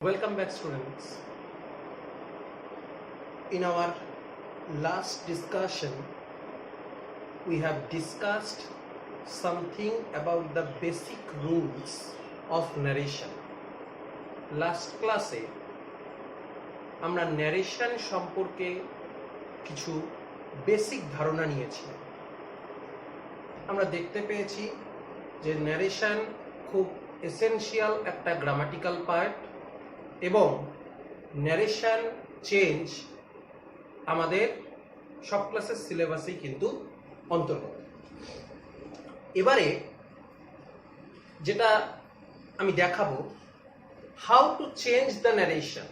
Welcome back, students. In our last discussion, we have discussed something about the basic rules of narration. Last class আমরা narration সম্পর্কে কিছু basic ধারণা নিয়েছি। আমরা দেখতে পেয়েছি যে narration খুব এসেনশিয়াল একটা গ্রামাটিক্যাল পার্ট এবং ন্যারেশন চেঞ্জ আমাদের সব ক্লাসের সিলেবাসেই কিন্তু অন্তর্গত। এবারে যেটা আমি দেখাবো, how to change the narration.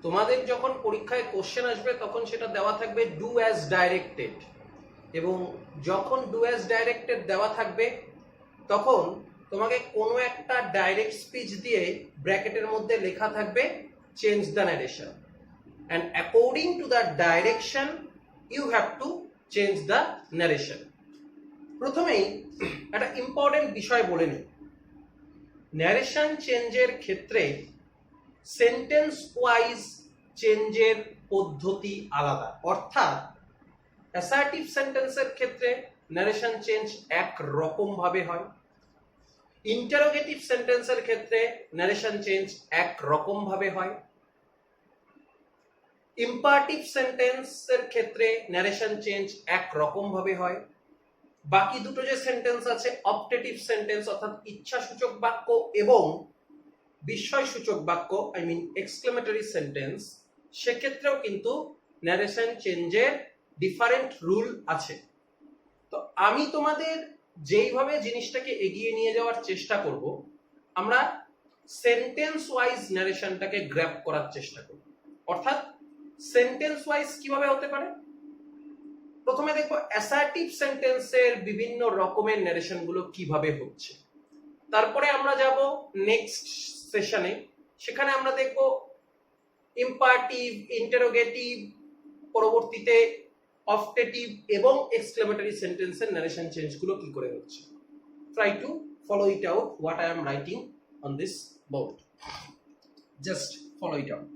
তোমাদের যখন পরীক্ষায় কোশ্চেন আসবে তখন সেটা দেওয়া থাকবে ডু অ্যাজ ডাইরেক্টেড, এবং যখন ডু অ্যাজ ডাইরেক্টেড দেওয়া থাকবে তখন তোমাকে কোনো একটা ডাইরেক্ট স্পিচ দিয়ে ব্র্যাকেটের মধ্যে লেখা থাকবে change the narration, and according to the direction you have to change the narration. প্রথমেই একটা ইম্পর্টেন্ট বিষয় বলে নিই, ন্যারেশন চেঞ্জের ক্ষেত্রে সেন্টেন্স ওয়াইজ চেঞ্জের পদ্ধতি আলাদা। অর্থাৎ অ্যাসার্টিভ সেন্টেন্সের ক্ষেত্রে ন্যারেশন চেঞ্জ এক রকম ভাবে হয়, ইন্টারোগেটিভ সেন্টেন্সের ক্ষেত্রে ন্যারেশন চেঞ্জ এক রকম ভাবে হয়, ইম্পারেটিভ সেন্টেন্সের ক্ষেত্রে ন্যারেশন চেঞ্জ এক রকম ভাবে হয়। বাকি দুটো যে সেন্টেন্স আছে, অপটেটিভ সেন্টেন্স অর্থাৎ ইচ্ছাসূচক বাক্য এবং বিস্ময়সূচক বাক্য, আই মিন এক্সক্লেমেটরি সেন্টেন্স, সেক্ষেত্রেও কিন্তু ন্যারেশন চেঞ্জের ডিফারেন্ট রুল আছে। তো আমি তোমাদের যেইভাবে জিনিসটাকে এগিয়ে নিয়ে যাওয়ার চেষ্টা করব, আমরা সেন্টেন্স ওয়াইজ ন্যারেশনটাকে গ্র্যাব করার চেষ্টা করব। অর্থাৎ সেন্টেন্স ওয়াইজ কিভাবে হতে পারে, প্রথমে দেখব অ্যাসার্টিভ সেন্টেন্সের বিভিন্ন রকমের ন্যারেশন গুলো কিভাবে হচ্ছে। তারপরে আমরা যাব নেক্সট সেশনে, সেখানে আমরা দেখব ইম্পারেটিভ, ইন্টারোগেটিভ, পরবর্তীতে অপটেটিভ এবং এক্সক্লেমেটরি সেন্টেন্সের ন্যারেশন চেঞ্জ গুলো কি করে হচ্ছে। Try to follow it out what I am writing on this board, just follow it out.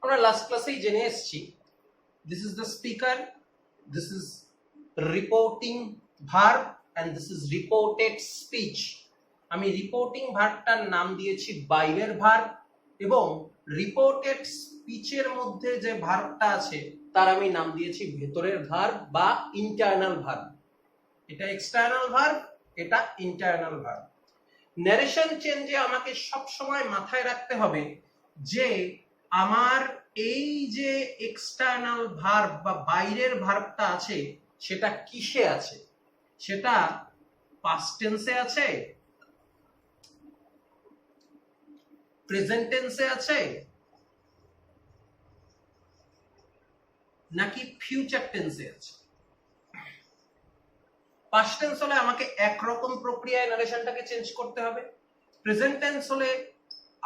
আমরা লাস্ট ক্লাসেই জেনে এসেছি, this is the speaker, this is reporting verb and this is reported speech. আমি reporting ভার্বটার নাম দিয়েছি বাইরের verb, এবং রিপোর্টেড স্পিচের মধ্যে যে ভার্বটা আছে তার আমি নাম দিয়েছি ভেতরের ভার্ব বা ইন্টারনাল ভার্ব। এটা এক্সটার্নাল ভার্ব, এটা ইন্টারনাল ভার্ব। ন্যারেশন চেঞ্জে আমাকে সব সময় মাথায় রাখতে হবে যে আমার এই যে এক্সটার্নাল ভার্ব বা বাইরের ভার্বটা আছে সেটা কিসে আছে, সেটা পাস্ট টেন্সে আছে, প্রেজেন্ট টেন্সে আছে, নাকি ফিউচার টেন্সে আছে। পাস্ট টেন্স হলে আমাকে একরকম প্রক্রিয়ায় ন্যারেশনটাকে চেঞ্জ করতে হবে, প্রেজেন্ট টেন্স হলে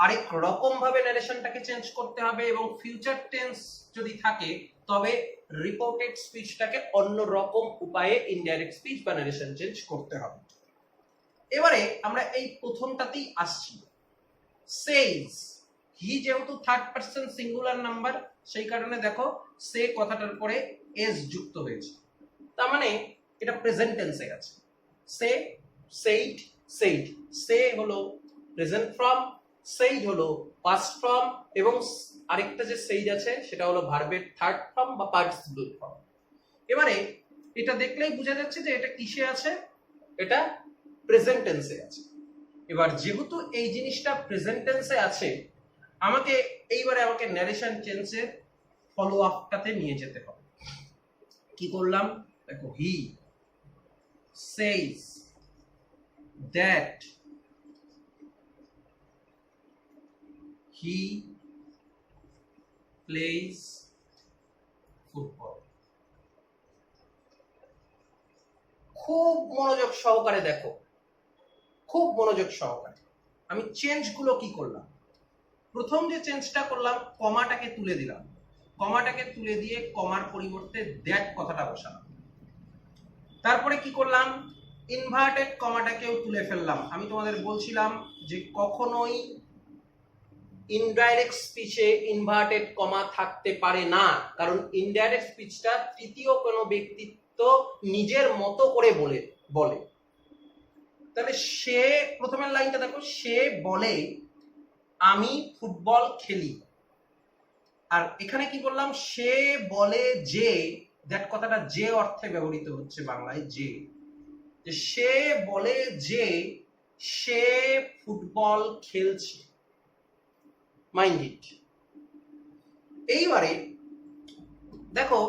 আরেক রকম ভাবে ন্যারেশনটাকে চেঞ্জ করতে হবে, এবং ফিউচার টেন্স যদি থাকে তবে রিপোর্টেড স্পিচটাকে অন্য রকম উপায়ে ইনডাইরেক্ট স্পিচ বা ন্যারেশন চেঞ্জ করতে হবে। এবারে আমরা এই প্রথমটাতেই আসছি, সেইজ। হি যেহেতু থার্ড পারসন সিঙ্গুলার নাম্বার, সেই কারণে দেখো সে কথাটার পরে এস যুক্ত হয়েছে, তার মানে এটা প্রেজেন্ট টেন্সে আছে। সে, সেইড, সেইড। সে হলো প্রেজেন্ট ফর্ম, সেইড হলো পাস্ট ফর্ম, এবং আরেকটা যে সেইড আছে সেটা হলো ভার্বের থার্ড ফর্ম বা পার্টিসিপল ফর্ম। এবারে এটা দেখলেই বোঝা যাচ্ছে যে এটা কিসে আছে, এটা প্রেজেন্ট টেন্সে আছে। এবার যেহেতু এই জিনিসটা প্রেজেন্ট টেন্সে আছে, আমাকে ন্যারেশন চেঞ্জের ফলো আপটাতে নিয়ে যেতে হবে। কি করলাম দেখো, হি says that he plays football। খুব মনোযোগ সহকারে দেখো, খুব মনোযোগ সহকারে। আমি চেঞ্জগুলো কি করলাম, প্রথম যে চেঞ্জটা করলাম কমাটাকে তুলে দিলাম, কমাটাকে তুলে দিয়ে কমার পরিবর্তে দ্যাট কথাটা বসালাম। তারপরে কি করলাম, ইনভার্টেড কমাটাকেও তুলে ফেললাম। আমি তোমাদের বলছিলাম যে কখনোই ইনডাইরেক্ট স্পিচে ইনভার্টেড কমা থাকতে পারে না, কারণ ইনডাইরেক্ট স্পিচটা তৃতীয় কোনো ব্যক্তিত্ব নিজের মতো করে বলে। তাহলে সে, প্রথমের লাইনটা দেখো, সে বলে আমি ফুটবল খেলি। আর এখানে কি বললাম, সে বলে যে, দ্যাট কথাটা যে অর্থে ব্যবহৃত হচ্ছে বাংলায়, যে সে বলে যে সে ফুটবল খেলছে। Mind it. এইবারে দেখো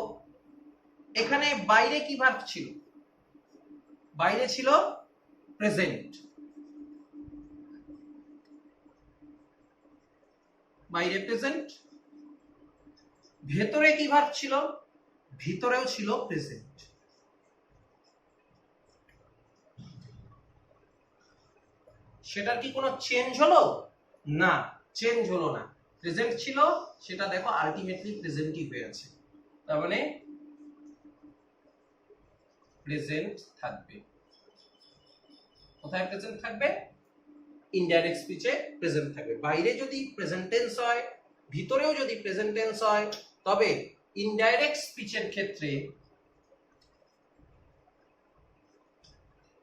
এখানে বাইরে কি ভার্ব ছিল, বাইরে ছিল প্রেজেন্ট, বাইরে প্রেজেন্ট। ভেতরে কি ভার্ব ছিল, ভিতরেও ছিল প্রেজেন্ট। সেটার কি কোনো চেঞ্জ হলো? না, চেঞ্জ হলো না। প্রেজেন্ট ছিল, সেটা দেখো আলটিমেটলি প্রেজেন্টই হয়ে আছে। তার মানে প্রেজেন্ট থাকবে। কোথায় প্রেজেন্ট থাকবে? ইনডাইরেক্ট স্পিচে প্রেজেন্ট থাকবে। বাইরে যদি প্রেজেন্ট টেন্স হয়, ভিতরেও যদি প্রেজেন্ট টেন্স হয়, তবে ইনডাইরেক্ট স্পিচের ক্ষেত্রে,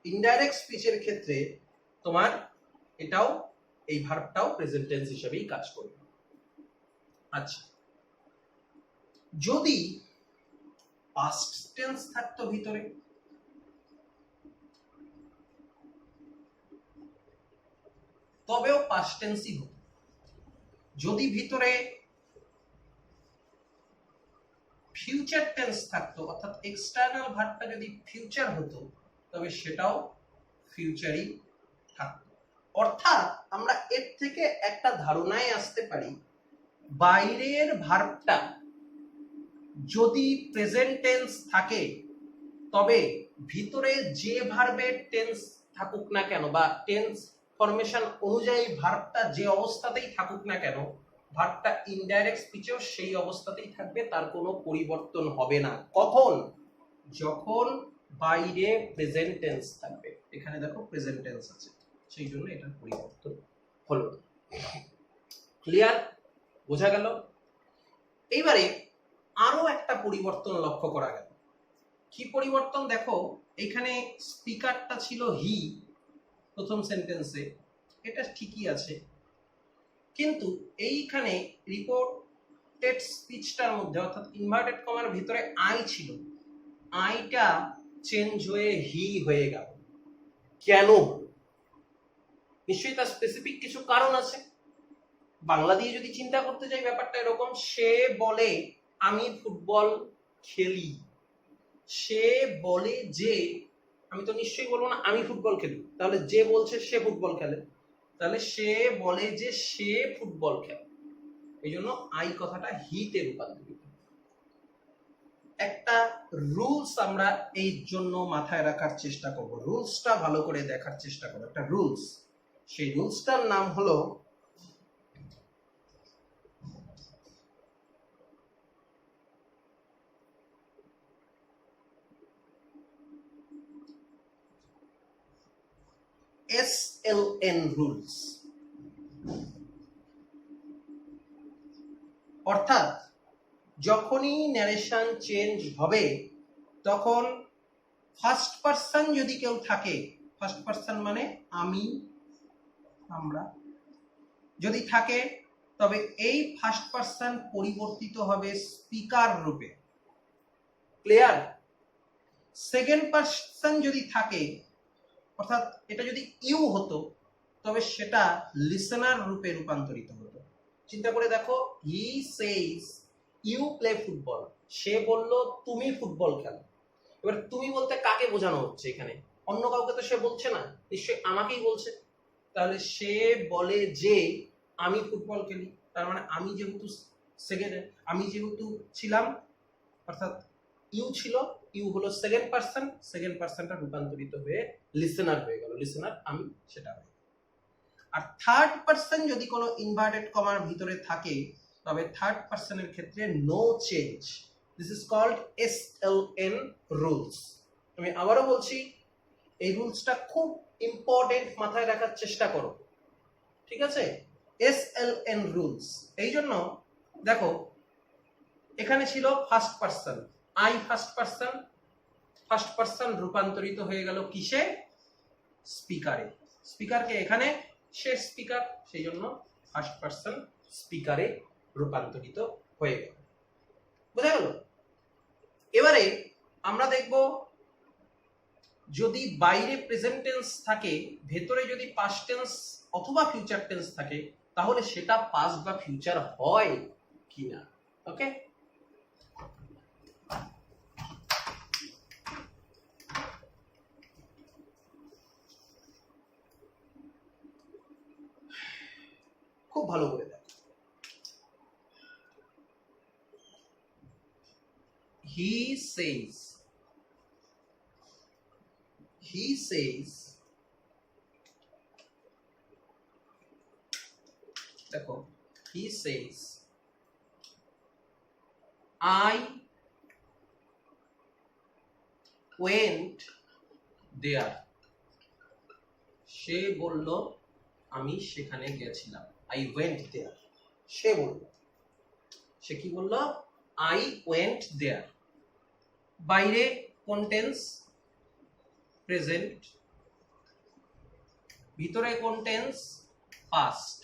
ইনডাইরেক্ট স্পিচের ক্ষেত্রে তোমার এটাও, এই ভার্বটাও প্রেজেন্ট টেন্স হিসেবেই কাজ করবে। আচ্ছা, যদি পাস্ট টেন্স থাকতো ভিতরে, তবেও পাস্ট টেন্সই হতো। যদি ভিতরে ফিউচার টেন্স থাকতো, অর্থাৎ এক্সটার্নাল ভার্বটা যদি ফিউচার হতো, তবে সেটাও ফিউচারই থাকতো। অর্থাৎ আমরা এর থেকে একটা ধারণায় আসতে পারি, বাইরের ভার্বটা যদি প্রেজেন্ট টেন্স থাকে, তবে ভিতরে যে ভার্বের টেন্স থাকুক না কেন, বা টেন্স ফরমেশন অনুযায়ী ভার্বটা যে অবস্থাতেই থাকুক না কেন, ভার্বটা ইনডাইরেক্ট স্পিচেও সেই অবস্থাতেই থাকবে, তার কোনো পরিবর্তন হবে না। কখন? যখন বাইরে প্রেজেন্ট টেন্স থাকবে। এখানে দেখো প্রেজেন্ট টেন্স আছে, সেই জন্য এটার পরিবর্তন হলো। ক্লিয়ার? বোঝা গেল? এইবারে আরো একটা পরিবর্তন লক্ষ্য করা গেল। কি পরিবর্তন? দেখো এখানে স্পিকারটা ছিল হি প্রথম সেন্টেন্সে, এটা ঠিকই আছে, কিন্তু এইখানে রিপোর্টেড স্পিচটার মধ্যে, অর্থাৎ ইনভার্টেড কমার ভিতরে আই ছিল, আইটা চেঞ্জ হয়ে হি হয়ে গেল। কেন? নিশ্চয়ই তার স্পেসিফিক কিছু কারণ আছে। বাংলা দিয়ে যদি চিন্তা করতে যাই, ব্যাপারটা এরকম, সে বলে আমি ফুটবল খেলি। সে বলে যে, আমি তো নিশ্চয়ই বলবো না আমি ফুটবল খেলি, তাহলে যে বলছে সে ফুটবল খেলে, তাহলে সে বলে যে সে ফুটবল খেলে, এই জন্য আই কথাটা হিতে রূপান্তরিত। একটা রুলস আমরা এই জন্য মাথায় রাখার চেষ্টা করব, রুলসটা ভালো করে দেখার চেষ্টা করব। একটা রুলস, সেই রুলসটার নাম হলো SLN রুলস। অর্থাৎ যখনই ন্যারেশন চেঞ্জ হবে, তখন ফার্স্ট পারসন যদি কেউ থাকে, ফার্স্ট পারসন মানে আমি, আমরা যদি থাকে, তবে এই ফার্স্ট পারসন পরিবর্তিত হবে স্পিকার রূপে। ক্লিয়ার? সেকেন্ড পারসন যদি থাকে, অর্থাৎ এটা যদি ইউ হতো, তবে সেটা লিসেনার রূপে রূপান্তরিত হতো। চিন্তা করে দেখো, হি সেজ ইউ প্লে ফুটবল, সে বলল তুমি ফুটবল খেলো। এবার তুমি বলতে কাকে বোঝানো হচ্ছে এখানে? অন্য কাউকে তো সে বলছে না, নিশ্চয়ই আমাকেই বলছে। তাহলে সে বলে যে আমি ফুটবল খেলি, তার মানে আমি যেহেতু সেকেন্ড, আমি যেহেতু ছিলাম, অর্থাৎ ইউ ছিল, ইউ হলো সেকেন্ড পার্সনটা রূপান্তরিত হয়ে লিসেনার হয়ে গেল, লিসেনার আমি সেটা হয়ে গেল। আর থার্ড পার্সন যদি কোনো ইনভার্টেড কমার ভিতরে থাকে তবে থার্ড পার্সনের ক্ষেত্রে no change. This is called SLN rules. আমি আবারও বলছি, এই রুলসটা খুব ইম্পর্টেন্ট, মাথায় রাখার চেষ্টা করো, ঠিক আছে? SLN rules. এই জন্য দেখো এখানে ছিল first person, I first person রূপান্তরিত হয়ে গেল কিসে? স্পিকারে। স্পিকারকে এখানে সে স্পিকার, সেই জন্য ফার্স্ট পার্সন স্পিকারে রূপান্তরিত হয়ে গেল। বোঝা গেল? এবারে আমরা দেখব যদি বাইরে প্রেজেন্ট টেন্স থাকে, ভেতরে যদি পাস্ট টেন্স অথবা ফিউচার টেন্স থাকে, তাহলে সেটা পাস্ট বা ফিউচার হয় কিনা। ওকে, খুব ভালো করে দেখো। He says দেখো, he says I went there, সে বলল আমি সেখানে গেছিলাম। I went there, সে বলল, সে কি বলল? I went there। বাইরে কোন টেন্স? প্রেজেন্ট। ভিতরে কোন টেন্স? পাস্ট।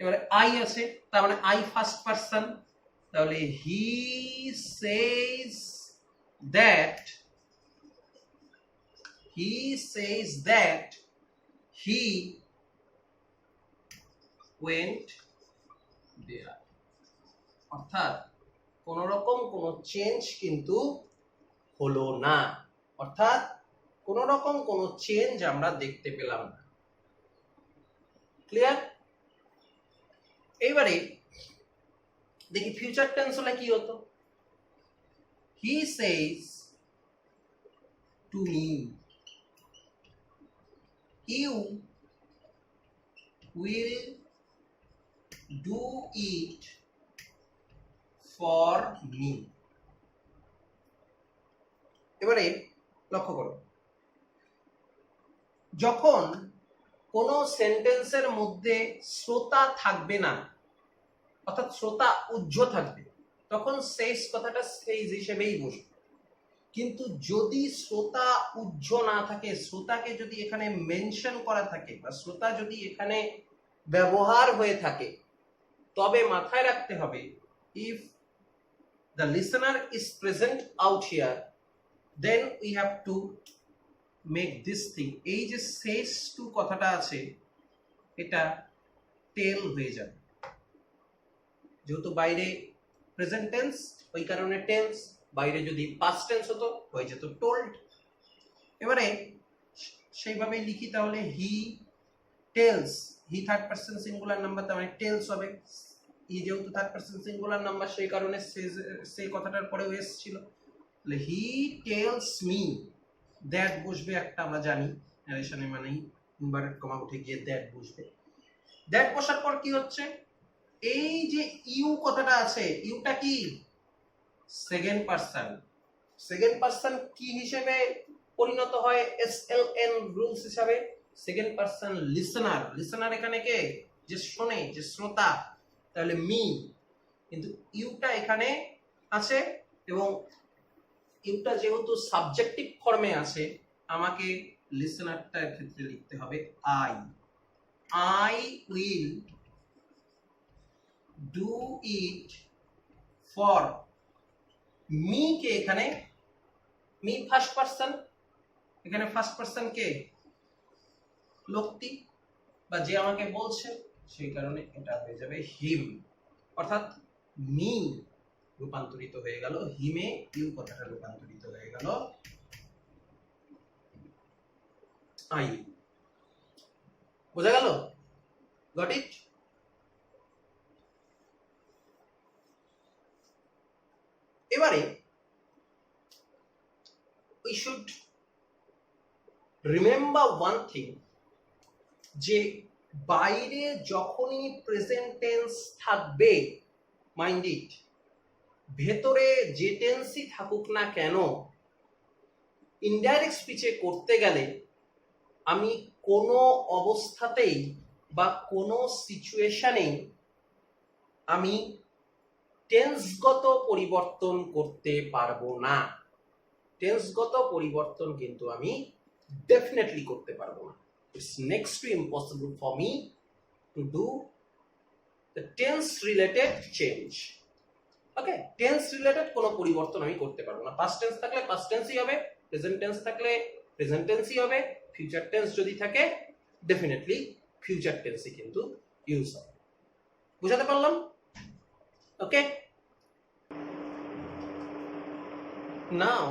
এবারে আই আছে, তার মানে আই ফার্স্ট পার্সন, তাহলে হি says that he went there. অর্থাৎ কোন রকম কোন চেঞ্জ কিন্তু হলো না, অর্থাৎ কোন রকম কোন চেঞ্জ আমরা দেখতে পেলাম না। ক্লিয়ার? এইবারে দেখি ফিউচার টেন্স হলে কি হতো। He says to me, you will do it for me. এবারে লক্ষ্য করো, যখন কোন সেন্টেন্সের মধ্যে শ্রোতা থাকবে না, অর্থাৎ শ্রোতা উহ্য থাকবে, তখন শেষ কথাটা শেষ হিসেবেই বসবে। কিন্তু যদি শ্রোতা উহ্য না থাকে, শ্রোতাকে যদি এখানে মেনশন করা থাকে বা শ্রোতা যদি এখানে ব্যবহার হয়ে থাকে, তবে মাথায় রাখতে হবে if the listener is present out here, then we have to make this thing, এই যে শেষ টু কথাটা আছে এটা টেল হয়ে যাবে। যেহেতু বাইরে প্রেজেন্ট টেন্স, ওই কারণে টেন্স, বাইরে যদি পাস্ট টেন্স হতো হয়ে যেত টোল্ড। এবারে সেইভাবে লিখি, তাহলে he tells, he third person singular number, তার মানে টেলস হবে। ই যেহেতু থার্ড পারসন সিঙ্গুলার নাম্বার, সেই কারণে সেই কথাটার পরেও এস ছিল। তাহলে হি টেলস মি দ্যাট বসবে একটা, আমরা জানি ন্যারেশনে মানেই ইনভার্টেড কমা উঠে গিয়ে দ্যাট বসবে। দ্যাট বসার পর কি হচ্ছে, এই যে ইউ কথাটা আছে, ইউটা কি? Second person. সেকেন্ড পারসন কি হিসেবে পরিণত হয় SLN রুলস হিসাবে? Second person listener. লিসেনার এখানে কে? যে শোনে, যে শ্রোতা, তাহলে মি। কিন্তু ইউটা এখানে আছে এবং ইউটা যেহেতু সাবজেক্টিভ ফর্মে আছে, আমাকে লিসেনারটার ক্ষেত্রে লিখতে হবে I will do it for me। কে এখানে? মি ফার্স্ট পারসন, এখানে ফার্স্ট পারসন কে? লোকটি বা যে আমাকে বলছে, সেই কারণে এটা হয়ে যাবে হিম। অর্থাৎ মি রূপান্তরিত হয়ে গেল হিমে, ইউ কথাটা রূপান্তরিত হয়ে গেল আই। বোঝা গেল? Got it? এবারে we should remember one thing, যে বাইরে যখনই প্রেজেন্ট টেন্স থাকবে, মাইন্ড ইট, ভেতরে যে টেন্সই থাকুক না কেন, ইনডাইরেক্ট স্পিচে করতে গেলে আমি কোনো অবস্থাতেই বা কোনো সিচুয়েশনেই আমি টেন্সগত পরিবর্তন করতে পারবো না। টেন্সগত পরিবর্তন কিন্তু আমি ডেফিনেটলি করতে পারবো না। It's next to impossible for me to do the tense related change. Okay, tense related কোনো পরিবর্তন আমি করতে পারবো না। past tense থাকলে past tense-ই হবে, present tense থাকলে present tense-ই হবে, future tense যদি থাকে ডেফিনেটলি future tense-ই কিন্তু ইউজ হবে। বুঝাতে পারলাম? ওকে, now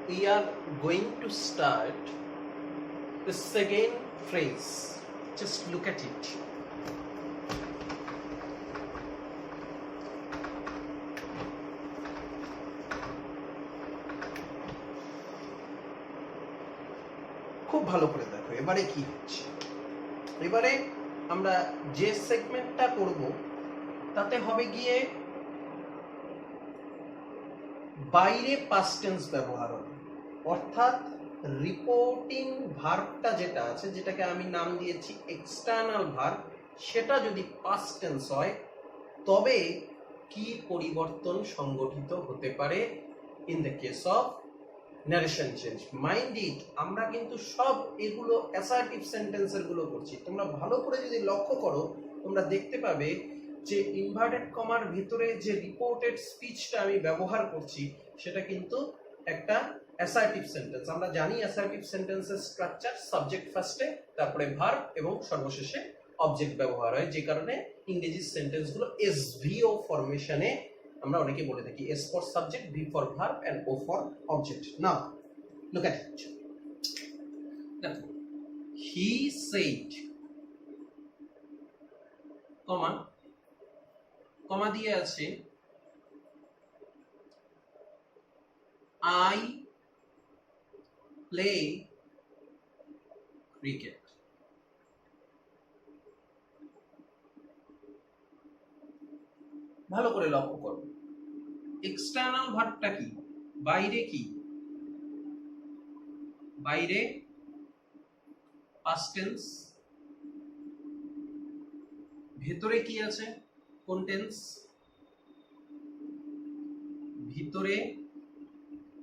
we are going to start the second phrase. Just look at it. খুব ভালো করে দেখো এবারে কি হচ্ছে। এবারে আমরা যে সেগমেন্টটা করব তাতে হবে গিয়ে বাইরে পাস্ট টেন্স ব্যবহার হবে, অর্থাৎ রিপোর্টিং ভার্বটা যেটা আছে, যেটাকে আমি নাম দিয়েছি এক্সটার্নাল ভার্ব, সেটা যদি পাস্ট টেন্স হয় তবে কি পরিবর্তন সংগঠিত হতে পারে in the case of narration change. Mind it, আমরা কিন্তু সব এগুলো অ্যাসার্টিভ সেন্টেন্সের গুলো করছি। তোমরা ভালো করে যদি লক্ষ্য করো তোমরা দেখতে পাবে যে ইনভার্টেড কমার ভিতরে যে রিপোর্টেড স্পিচটা আমি ব্যবহার করছি সেটা কিন্তু একটা অ্যাসার্টিভ সেন্টেন্স। আমরা জানি অ্যাসার্টিভ সেন্টেন্সের স্ট্রাকচার, সাবজেক্ট ফার্স্টে, তারপরে ভার্ব এবং সর্বশেষে অবজেক্ট ব্যবহার হয়, যে কারণে ইংরেজি সেন্টেন্সগুলো এসভিও ফরমেশনে আমরা অনেকে বলে থাকি, S for subject, V for verb and O for object. Now look at it. দেখো, হি সেড, কমা কমা দিয়ে আছে I play cricket. ভালো করে লক্ষ্য করো, এক্সটার্নাল ভার্বটা কি, বাইরে কি, বাইরে পাস্ট টেন্স, ভেতরে কি আছে, কোন টেন্স, ভিতরে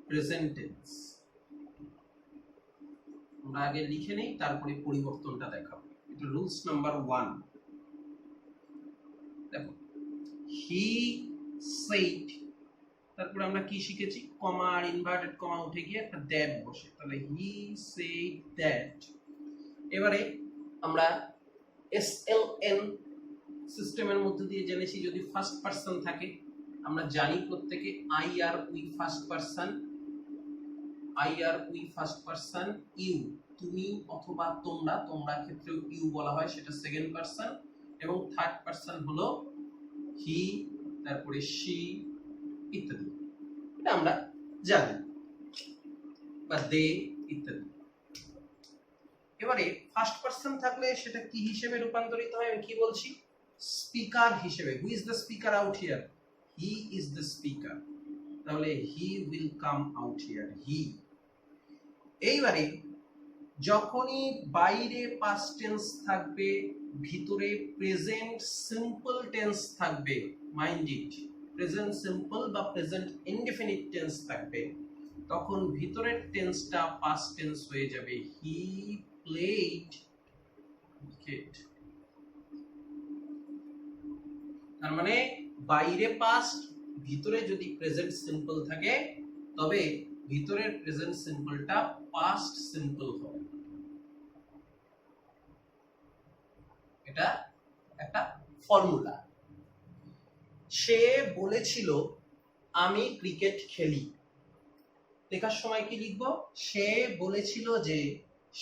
প্রেজেন্ট টেন্স। আমরা আগে লিখে নেই, তারপরে পরিবর্তনটা দেখাবো। এটা রুলস নাম্বার 1। দেখো, হি সেড, তারপরে আমরা কি শিখেছি, কমা আর ইনভার্টেড কমা উঠে গিয়ে একটা দ্যাট বসে, তাহলে হি সেড দ্যাট। এবারে আমরা এসএলএন সিস্টেমের মধ্যে দিয়ে জেনেছি যদি ফার্স্ট পারসন থাকে, আমরা জানি প্রত্যেকে আই আর উই ফার্স্ট পারসন, আই আর উই ফার্স্ট পারসন, ইউ তুমি অথবা তোমরা, তোমরা ক্ষেত্রেও ইউ বলা হয়, সেটা সেকেন্ড পারসন, এবং থার্ড পারসন হলো হি, তারপরে শি ইত্যাদি। এটা আমরা জানি, বা দে ইত্যাদি। এবারে ফার্স্ট পারসন থাকলে সেটা কি হিসেবে রূপান্তরিত হয়, আমি কি বলছি, স্পিকার হিসেবে। Who is the speaker out here, he is the speaker, তাহলে he will come out here, he. এইবারে যখনই বাইরে পাস্ট টেন্স থাকবে, ভিতরে প্রেজেন্ট সিম্পল টেন্স থাকবে, মাইন্ড ইট, প্রেজেন্ট সিম্পল বা প্রেজেন্ট ইনডেফিনিট টেন্স থাকবে, তখন ভিতরের টেন্সটা পাস্ট টেন্স হয়ে যাবে, হি প্লেড ক্রিকেট। তার মানে বাইরে পাস্ট, ভিতরে যদি প্রেজেন্ট সিম্পল থাকে তবে ভিতরের প্রেজেন্ট সিম্পলটা পাস্ট সিম্পল হবে। এটা একটা ফর্মুলা। সে বলেছিল আমি ক্রিকেট খেলি, লেখার সময় কি লিখব, সে বলেছিল যে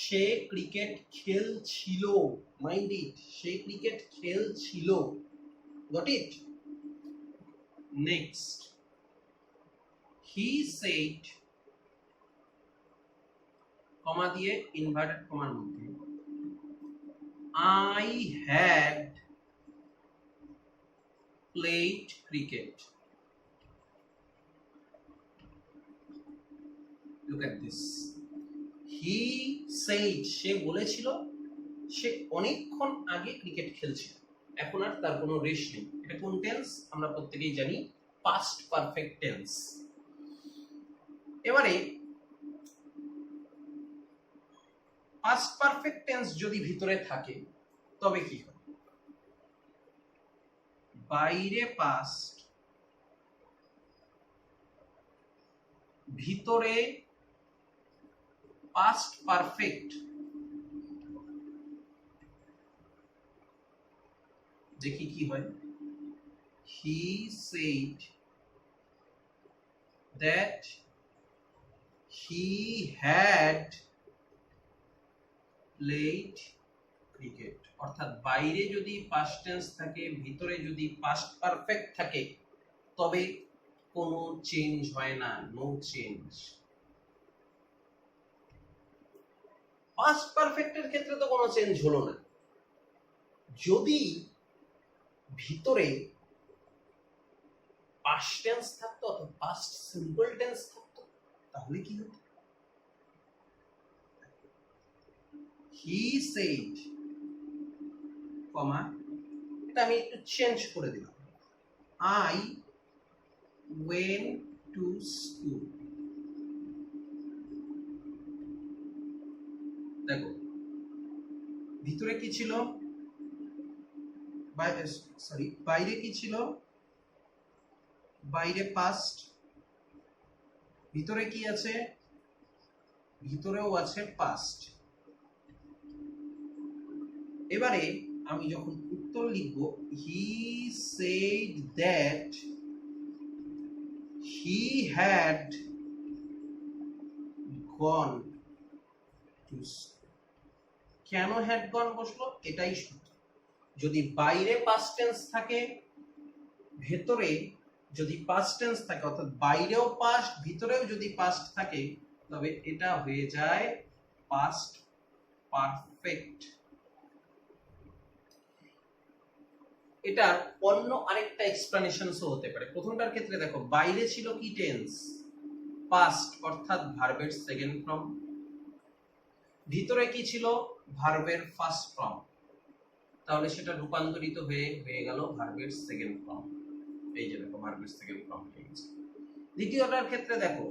সে ক্রিকেট খেলছিল, মাইন্ড ইট, সে ক্রিকেট খেলছিল, got it. Next, he said কমা দিয়ে ইনভার্টেড কমার মধ্যে I had played cricket. Look at this. He said সে বলেছিল সে অনেকক্ষণ আগে ক্রিকেট খেলছিল, এখন আর তার কোনো রেশ নেই। এটা কোন টেন্স আমরা প্রত্যেকেই জানি, পাস্ট পারফেক্ট টেন্স। এবারে পাস্ট পারফেক্ট টেন্স যদি ভিতরে থাকে তবে কি হয়? বাইরে পাস্ট, ভিতরে পাস্ট পারফেক্ট, দেখি কি হয়। He said that he had played cricket. অর্থাৎ বাইরে যদি পাস্ট টেন্স থাকে, ভিতরে যদি পাস্ট পারফেক্ট থাকে, তবে কোনো চেঞ্জ হয় না, নো চেঞ্জ। পাস্ট পারফেক্টের ক্ষেত্রে তো কোনো চেঞ্জ হলো না। যদি ভিতরে পাস্ট টেন্স থাকতো অথবা পাস্ট সিম্পল টেন্স থাকতো, তাহলে কি হতো? হি সেড কমা, এটা আমি একটু চেঞ্জ করে দিলাম, আই ওয়েন্ট টু স্কুল। দেখো ভিতরে কি ছিল, সরি বাইরে কি ছিল, বাইরে পাস্ট, ভিতরে কি আছে, ভিতরেও আছে পাস্ট। এবারে আমি যখন উত্তর লিখব, he said that he had gone to school. কেন হ্যাড গন বসলো? এটাই সূত্র। যদি বাইরে পাস্ট টেন্স থাকে, ভেতরে যদি পাস্ট টেন্স থাকে, অর্থাৎ বাইরেও পাস্ট ভিতরেও যদি পাস্ট থাকে, তবে এটা হয়ে যায় পাস্ট পারফেক্ট। এটা অন্য আরেকটা এক্সপ্লেনেশনসও হতে পারে। প্রথমটার ক্ষেত্রে দেখো বাইরে ছিল কি টেন্স, পাস্ট অর্থাৎ ভার্বের সেকেন্ড ফর্ম, ভিতরে কি ছিল, ভার্বের ফার্স্ট ফর্ম, তাহলে সেটা রূপান্তরিত হয়ে গেল ভার্বের সেকেন্ড ফর্ম। এই যে দেখো ভার্বের সেকেন্ড ফর্ম হয়ে গেছে। দ্বিতীয়টার ক্ষেত্রে দেখো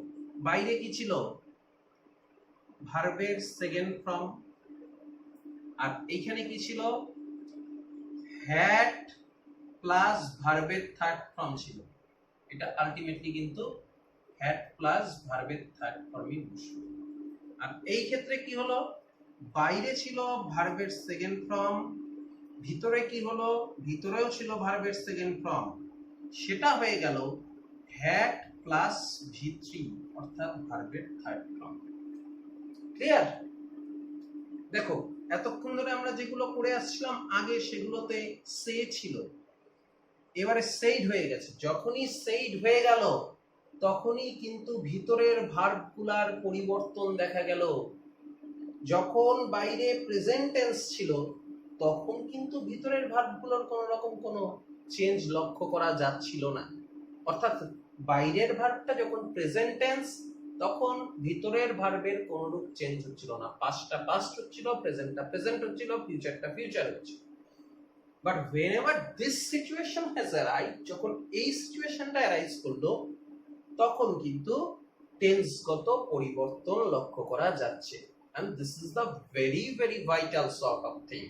বাইরে কি ছিল, ভার্বের সেকেন্ড ফর্ম, আর এইখানে কি ছিল, হ্যাড প্লাস ভার্বের থার্ড ফর্ম ছিল। এটা আলটিমেটলি কিন্তু হ্যাড প্লাস ভার্বের থার্ড ফর্মই বসবে। আর এই ক্ষেত্রে কি হলো, বাইরে ছিল ভার্বের সেকেন্ড ফর্ম, ভিতরে কি হলো, ভিতরেও ছিল ভার্বের সেকেন্ড ফর্ম, সেটা হয়ে গেল হ্যাড প্লাস V3 অর্থাৎ ভার্বের থার্ড ফর্ম। ক্লিয়ার? দেখো এতক্ষণ ধরে আমরা যেগুলো করে আসছিলাম আগে, সেগুলোতে সে ছিল, এবারে সেইড হয়ে গেছে। যখনই সেইড হয়ে গেল তখনই কিন্তু ভিতরের ভার্বগুলার পরিবর্তন দেখা গেল। যখন বাইরে প্রেজেন্ট টেন্স ছিল তখন কিন্তু ভিতরের ভার্বগুলোর কোনো রকম কোনো চেঞ্জ লক্ষ্য করা যাচ্ছিল না। অর্থাৎ বাইরের ভার্বটা যখন প্রেজেন্ট টেন্স, তখন ভিতরের ভার্বের কোনো রূপ চেঞ্জ হচ্ছিল না। পাস্টটা পাস্ট হচ্ছিল, প্রেজেন্টটা প্রেজেন্ট হচ্ছিল, ফিউচারটা ফিউচার হচ্ছিল। But whenever this situation has arrived, যখন এই সিচুয়েশনটা অ্যারাইজ করলো, তখন কিন্তু টেন্সগত পরিবর্তন লক্ষ্য করা যাচ্ছে। and this is the very very vital sort of thing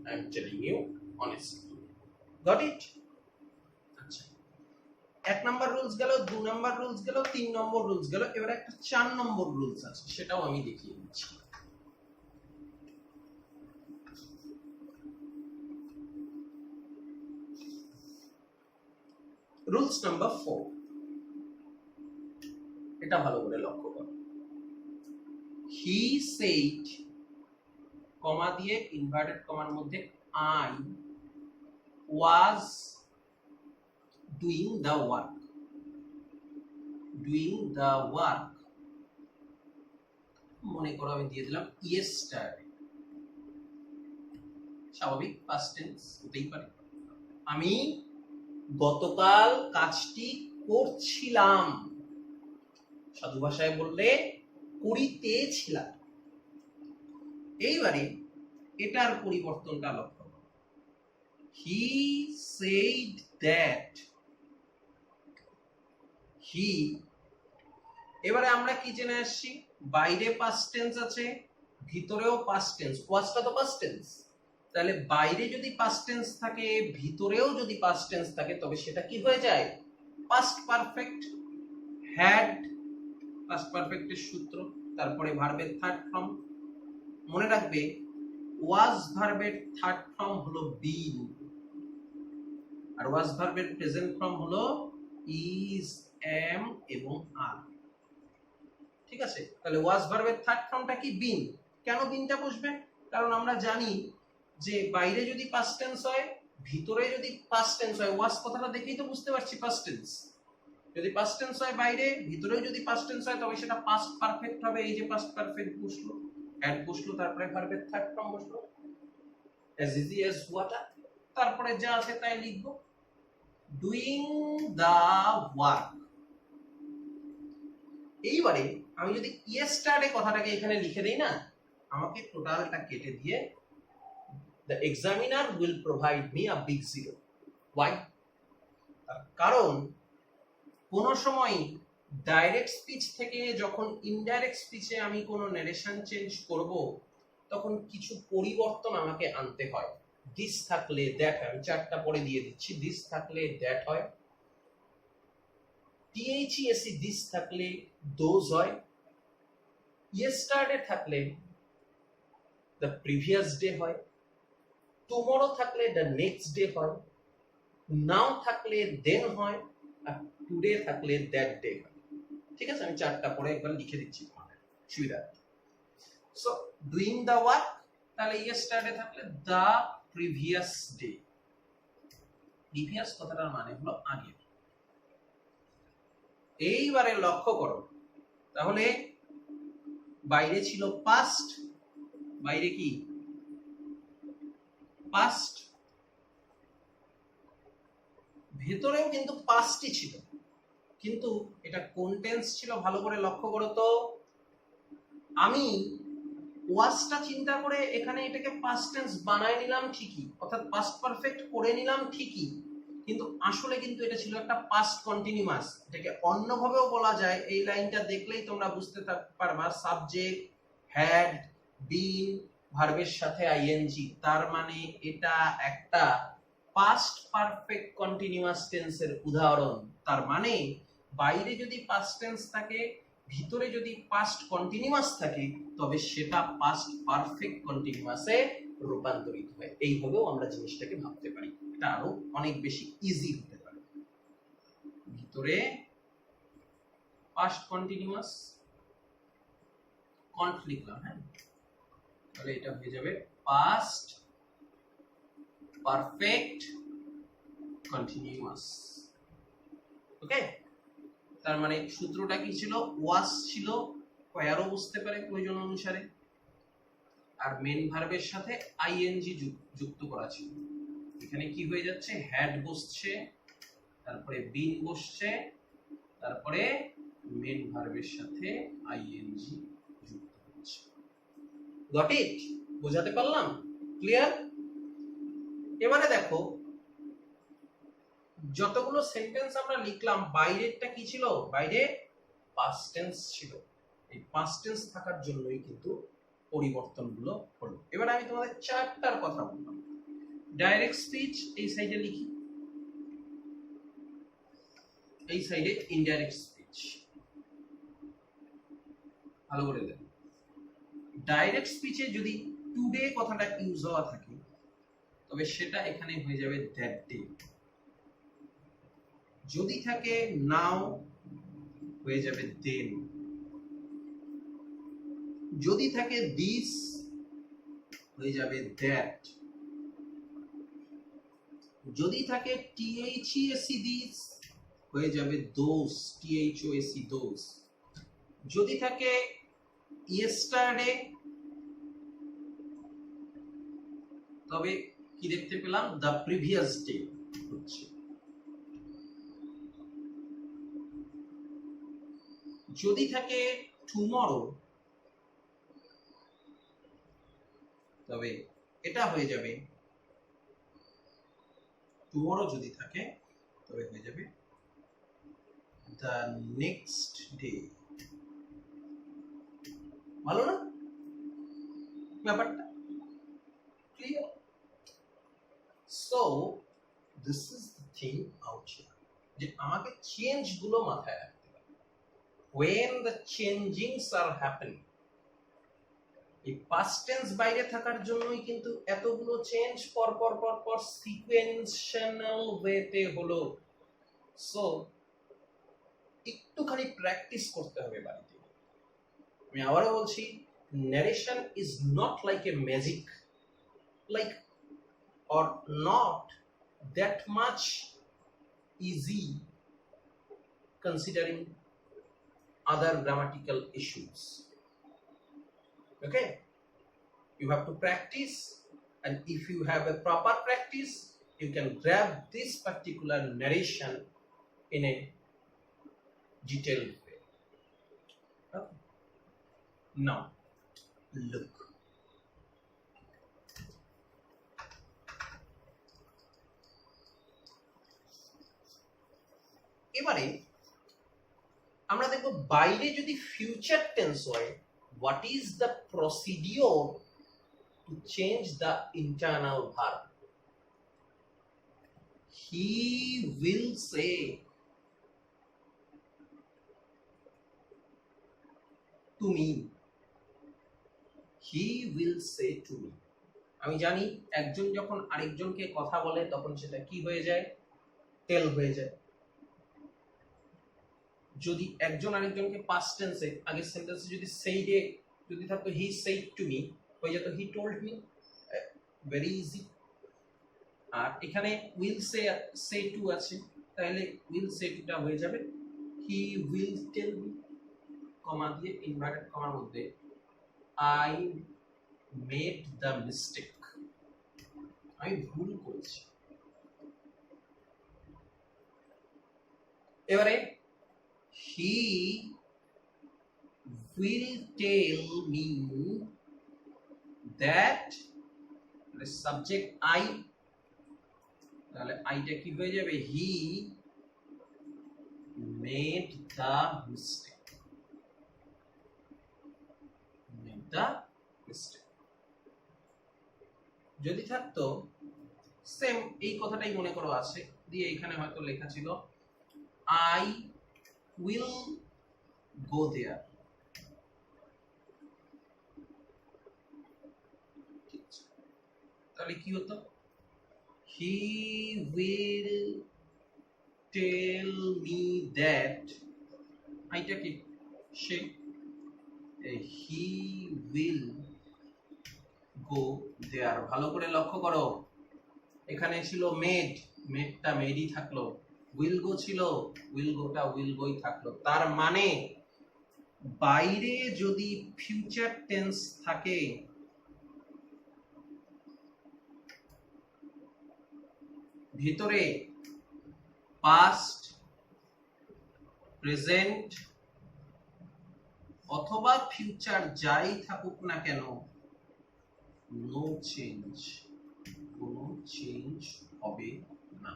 I am telling you honestly. Got it? আচ্ছা, 1 নাম্বার রুলস গেল, 2 নাম্বার রুলস গেল, 3 নম্বর রুলস গেল। এবার একটা 4 নম্বর রুলস আছে, সেটাও আমি দেখিয়ে দিচ্ছি। রুলস নাম্বার 4, এটা ভালো করে লক্ষ্য করো। হি সেড কমা দিয়ে ইনভার্টেড কমার মধ্যে I was doing the work. Doing the work, মনে করো আমি দিয়ে দিলাম ইয়েস্টারডে, স্বাভাবিক পাস্ট টেন্স হতেই পারে। আমি গতকাল কাজটি করছিলাম, সাধু ভাষায় বললে করিতেছিলাম। এইবারে এটার পরিবর্তনটা লক্ষ্য করো, হি সেড দ্যাট, হি। এবারে আমরা কি জেনে আসছি, বাইরে পাস্ট টেন্স আছে, ভিতরেও পাস্ট টেন্স, ওয়াজটা তো পাস্ট টেন্স, তাহলে বাইরে যদি পাস্ট টেন্স থাকে, ভিতরেও যদি পাস্ট টেন্স থাকে, তবে সেটা কি হয়ে যায়, পাস্ট পারফেক্ট। হ্যাড পাস্ট পারফেক্টের সূত্র, তারপরে ভার্বের থার্ড ফর্ম। মনে রাখবে ওয়াজ ভার্বের থার্ড ফর্ম হলো বিন, আর ওয়াজ ভার্বের প্রেজেন্ট ফর্ম হলো ইজ, এম এবং আর। ঠিক আছে, তাহলে ওয়াজ ভার্বের থার্ড ফর্মটা কি, বিন। কেন বিনটা বসবে, কারণ আমরা জানি যে বাইরে যদি পাস্ট টেন্স হয়, ভিতরে যদি পাস্ট টেন্স হয়, ওয়াজ কথাটা দেখেই তো বুঝতে পারছি পাস্ট টেন্স। যদি পাস্ট টেন্স হয় বাইরে, ভিতরেও যদি পাস্ট টেন্স হয়, তবে সেটা পাস্ট পারফেক্ট হবে। এই যে পাস্ট পারফেক্ট বসলো, অ্যাড বসলো, তারপরে ভার্বের থার্ড ফর্ম বসলো, অ্যাজ ইজি অ্যাজ ওয়াটার, তারপরে যা আছে তাই লিখবো, ডুইং দা ওয়ার্ক। এইবারে আমি যদি ইয়েস্টারডে কথাটাকে এখানে লিখে দেই না, আমাকে টোটালটা কেটে দিয়ে the examiner will provide me a big zero. Why? কারণ কোন সময় ডাইরেক্ট স্পিচ থেকে যখন ইনডাইরেক্ট স্পিচে আমি কোনো নারেশন চেঞ্জ করব, তখন কিছু পরিবর্তন আমাকে আনতে হয়। দিস থাকলে দ্যাট, আমি চারটা পরে দিয়ে দিচ্ছি, দিস থাকলে দ্যাট হয়, THESE দিস থাকলে দোজ হয়, ইয়েস্টারডে থাকলে দ্য প্রিভিয়াস ডে হয়, টুমরো থাকলে দ্য নেক্সট ডে হয়, নাও থাকলে দেন হয়, আর টুডে থাকলে দ্যাট ডে হয়। ঠিক আছে, আমি চারটা পরে একবার লিখে দিচ্ছি তোমাদের সুবিধার্থে। সো ডুইং দ্য ওয়ার্ক, তাহলে ইয়েস্টারডে থাকলে দ্য প্রিভিয়াস ডে, প্রিভিয়াস কথাটার মানে হলো আগের। এইবারে লক্ষ্য করো, তাহলে বাইরে ছিল পাস্ট, বাইরে কি পাস্ট, ভেতরেও কিন্তু পাস্টই ছিল, কিন্তু এটা কোন টেন্স ছিল ভালো করে লক্ষ্য করো তো। আমি ওয়াজটা চিন্তা করে এখানে এটাকে পাস্ট টেন্স বানায় নিলাম ঠিকই, অর্থাৎ পাস্ট পারফেক্ট করে নিলাম ঠিকই, কিন্তু আসলে কিন্তু এটা ছিল একটা পাস্ট কন্টিনিউয়াস। এটাকে অন্যভাবেও বলা যায়, এই লাইনটা দেখলেই তোমরা বুঝতে পারবা, সাবজেক্ট হ্যাড বিন ভার্বের সাথে আইএনজি, তার মানে এটা একটা পাস্ট পারফেক্ট কন্টিনিউয়াস টেন্সের উদাহরণ। তার মানে বাইরে যদি পাস্ট টেন্স থাকে, ভিতরে যদি পাস্ট কন্টিনিউয়াস থাকে, তবে সেটা পাস্ট পারফেক্ট কন্টিনিউয়াসে রূপান্তরিত হয়। এইভাবেও আমরা জিনিসটাকে ভাবতে পারি, এটা আরো অনেক বেশি ইজি হতে পারে। ভিতরে পাস্ট কন্টিনিউয়াস, কন্ট লিখলাম, হ্যাঁ, তাহলে এটা হয়ে যাবে পাস্ট পারফেক্ট কন্টিনিউয়াস। ওকে, তার মানে সূত্রটা কি ছিল, ওয়াজ ছিল, ওয়্যারও বুঝতে পারে প্রয়োজন অনুসারে, আর মেন ভার্বের সাথে আইএনজি যুক্ত করা ছিল। এখানে কি হয়ে যাচ্ছে, হ্যাড বসছে, তারপরে বিন বসছে, তারপরে মেন ভার্বের সাথে আইএনজি যুক্ত হচ্ছে। Got it? বোঝাতে পারলাম? ক্লিয়ার? এবারে দেখো, যতগুলো সেন্টেন্স আমরা লিখলাম, বাইরেরটা কি ছিল, বাইরে পাস্ট টেন্স ছিল। এই পাস্ট টেন্স থাকার জন্যই কিন্তু পরিবর্তনগুলো হলো। এবার আমি তোমাদের চারটার কথা বললাম। ডাইরেক্ট স্পিচ এই সাইডে লিখি, এই সাইডে ইনডাইরেক্ট স্পিচ। ভালো করে দেখো, ডাইরেক্ট স্পিচে যদি টুডে কথাটা ইউজ হওয়া থাকে, তবে সেটা এখানে হয়ে যাবে দ্যাট ডে। যদি থাকে নাও, হয়ে যাবে দেন। যদি থাকে দিস, হয়ে যাবে দ্যাট। যদি থাকে THESE দিস, হয়ে যাবে দোজ, THOAC দোজ। যদি থাকে ইয়েস্টারডে, তবে কি দেখতে পেলাম, দ্য প্রিভিয়াস ডে হচ্ছে। যদি থাকে টুমরো, তবে এটা হয়ে যাবে, টুমরো যদি থাকে তবে হয়ে যাবে দ্য নেক্সট ডে। ভালো না ব্যাপারটা? Clear? So this is the thing out here, যে আমাকে চেঞ্জ গুলো মাথায় রাখতে হবে। when the changings are happening, এই পাস্ট টেন্স বাইরে থাকার জন্যই কিন্তু এতগুলো চেঞ্জ পর পর পর পর সিকোয়েন্সিয়াল ওয়েতে হলো। সো একটুখানি প্র্যাকটিস করতে হবে বাড়িতে। আমি আবারও বলছি, narration is not like a magic, like or not that much easy considering other grammatical issues. Okay, you have to practice, and if you have a proper practice, you can grab this particular narration in a detailed way. Okay. Now look, এবারে আমরা দেখব বাইরে যদি future tense হয়, what is the procedure to change the internal verb? He will say to me, he will say to me. আমি জানি একজন যখন আরেকজনকে কথা বলে তখন সেটা কি হয়ে যায়, টেল হয়ে যায়। যদি একজন আরেকজনকে পাস্ট টেন্সে, আগের সেন্টেন্সে যদি সেই ডে যদি থাকতো হি সেড টু মি, হয়ে যেত he told me, very easy. আর এখানে উইল সে টু আছে, তাহলে উইল সে টুটা হয়ে যাবে হি উইল টেল মি, কমা দিয়ে ইনভার্টেড কমার মধ্যে আই মেড দ্য মিস্টেক, আমি ভুল করেছি। এবারে he will tell me that, the subject I, তাহলে আইটা কি হয়ে যাবে, he made the mistake, made the mistake। যদি থাকতো সেম এই কথাটাই মনে করো আছে, দিয়ে এখানে হয়তো লেখা ছিল I will go there, তাহলে কি হতো, he will tell me that, আইটা কি সে, he will go there। ভালো করে লক্ষ্য করো, এখানে ছিল মেড, মেডটা মেডই থাকলো, উইল গো ছিল, উইল গোটা উইল গোই থাকলো। তার মানে বাইরে যদি ফিউচার টেন্স থাকে, ভিতরে পাস্ট, প্রেজেন্ট অথবা ফিউচার যাই থাকুক না কেন, নো চেঞ্জ, কোনো চেঞ্জ হবে না।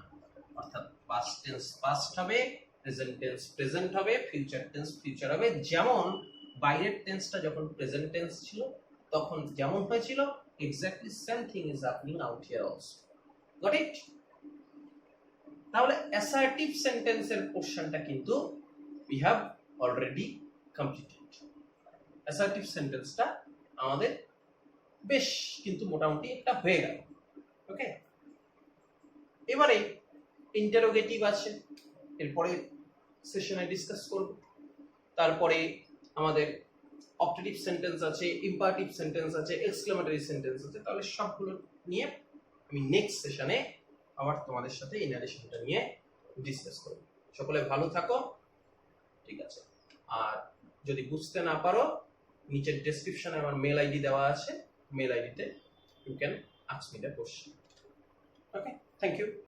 অর্থাৎ পাস্ট টেন্স পাস্ট হবে, প্রেজেন্ট টেন্স প্রেজেন্ট হবে, ফিউচার টেন্স ফিউচার হবে। যেমন বাইরের টেন্সটা যখন প্রেজেন্ট টেন্স ছিল তখন যেমন হয়েছিল, exactly same thing is happening out here also. Got it? তাহলে অ্যাসার্টিভ সেন্টেন্সের পোরশনটা কিন্তু we have already completed। Assertive সেন্টেন্সটা আমাদের বেশ কিন্তু মোটামুটি একটা হয়ে গেল। ওকে, এবারে ইন্টারোগেটিভ আছে, এরপরে সেশনে ডিসকাস করব। তারপরে আমাদের অপটেটিভ সেন্টেন্স আছে, ইম্পারেটিভ সেন্টেন্স আছে, এক্সক্লেমেটরি সেন্টেন্স আছে। তাহলে সবগুলো নিয়ে আমি নেক্সট সেশনে আবার তোমাদের সাথে এই ন্যারেশনটা নিয়ে ডিসকাস করব। সকলে ভালো থাকো, ঠিক আছে। আর যদি বুঝতে না পারো, নিচের ডেসক্রিপশনে আমার মেল আইডি দেওয়া আছে, মেল আইডিতে you can ask me the question. Okay, thank you.